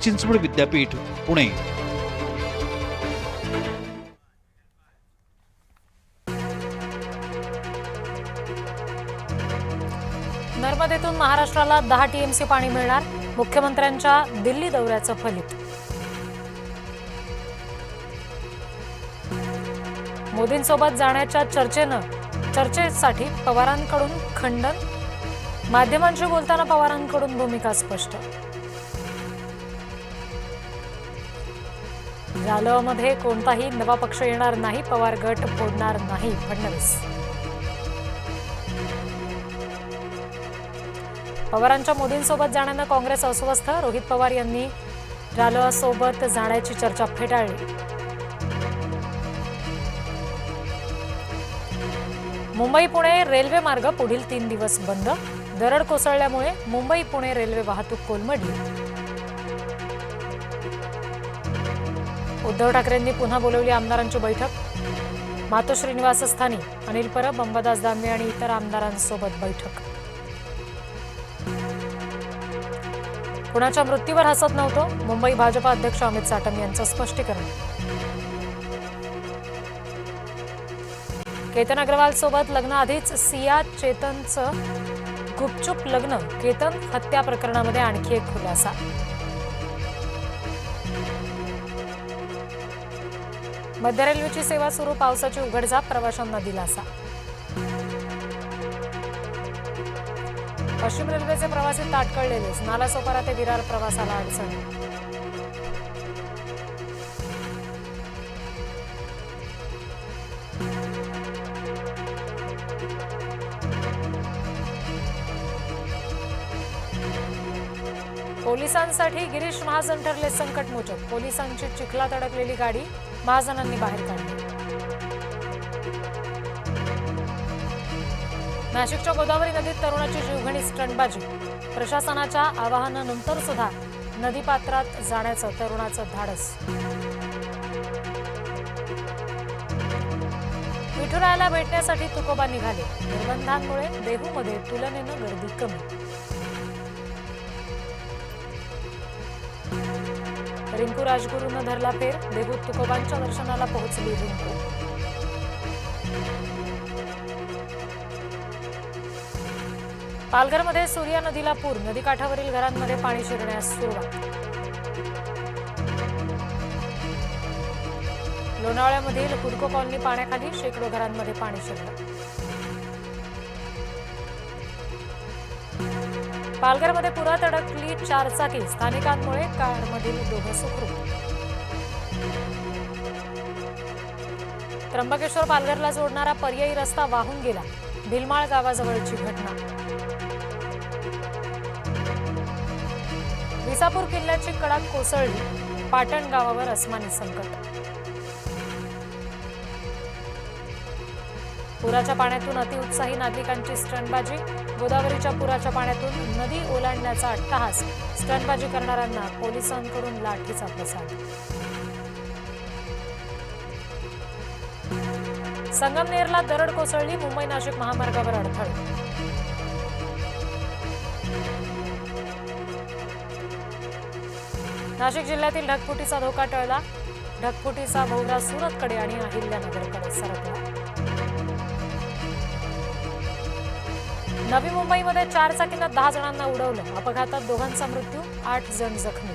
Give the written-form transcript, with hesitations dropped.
चिंचवड विद्यापीठ पुणे। नर्मदेतून महाराष्ट्राला 10 टीएमसी पाणी मिळणार, मुख्यमंत्र्यांच्या दिल्ली दौऱ्याचं फलित। मोदींसोबत जाण्याच्या चर्चेसाठी पवारांकडून खंडन, माध्यमांशी बोलताना पवारांकडून भूमिका स्पष्ट। रालोआमध्ये कोणताही नवा पक्ष येणार नाही, पवार गट फोडणार नाही, फडणवीस। पवारांच्या मोदींसोबत जाण्यानं काँग्रेस अस्वस्थ, रोहित पवार यांनी रालोआसोबत जाण्याची चर्चा फेटाळली। मुंबई पुणे रेल्वे मार्ग पुढील 3 दिवस बंद, दरड कोसळल्यामुळे मुंबई पुणे रेल्वे वाहतूक कोलमडली। उद्धव ठाकरेंनी पुन्हा बोलावली आमदारांची बैठक, मातोश्री निवासस्थानी अनिल परब, अंबादास दानवे आणि इतर आमदारांसोबत बैठक। कुणाच्या मृत्यूवर हसत नव्हतो, मुंबई भाजपा अध्यक्ष अमित साटम यांचं स्पष्टीकरण। केतन अग्रवाल सोबत लग्नाआधीच सिया चेतनचं गुपचूप लग्न, केतन हत्या प्रकरणामध्ये आणखी एक खुलासा। मध्य रेल्वेची सेवा सुरू, पावसाची उघडझाप, प्रवाशांना दिलासा। पश्चिम रेल्वेचे प्रवासी ताटकळलेलेच, नालासोपारा ते विरार प्रवासाला अडचण। पोलिसांसाठी गिरीश महाजन ठरले संकटमोचक, पोलिसांची चिखलात अडकलेली गाडी महाजनांनी बाहेर काढली। नाशिकच्या गोदावरी नदीत तरुणाची जीवघेणी स्टंटबाजी, प्रशासनाच्या आवाहनानंतर सुद्धा नदीपात्रात जाण्याचं तरुणाचं धाडस। विठुरायाला भेटण्यासाठी तुकोबा निघाले, निर्बंधांमुळे देहूमध्ये तुलनेनं गर्दी कमी। रिंकू राजगुरूनं धरला फेर, देहूत तुकोबांच्या दर्शनाला पोहोचली रिंकू। पालघरमध्ये सूर्या नदीला पूर, नदीकाठावरील घरांमध्ये पाणी शिरण्यास सुरुवात। लोणावळ्यामधील हुडको कॉलनी पाण्याखाली, शेकडो घरांमध्ये पाणी शिरलं। पालघरमध्ये पुरात अडकली 4 चाकी, स्थानिकांमुळे कारमधील दोघं सुखरूप। त्र्यंबकेश्वर पालघरला जोडणारा पर्यायी रस्ता वाहून गेला, भिलमाळ गावाजवळची घटना। विसापूर किल्ल्याची कडा कोसळली, पाटण गावावर अस्मानी संकट। पुराच्या पाण्यातून अतिउत्साही नागरिकांची स्टंटबाजी, गोदावरीच्या पुराच्या पाण्यातून नदी ओलांडण्याचा अट्टहास, स्टंटबाजी करणाऱ्यांना पोलिसांकडून लाठीचा प्रसाद। संगमनेरला दरड कोसळली, मुंबई नाशिक महामार्गावर अडथळे। नाशिक जिल्ह्यातील ढगफुटीचा धोका टळला, ढगफुटीचा भोवरा सुरतकडे आणि अहिल्यानगरकडे सरकला। नवी मुंबईमध्ये 4 चाकीनं 10 जणांना उडवलं, अपघातात दोघांचा मृत्यू, 8 जण जखमी।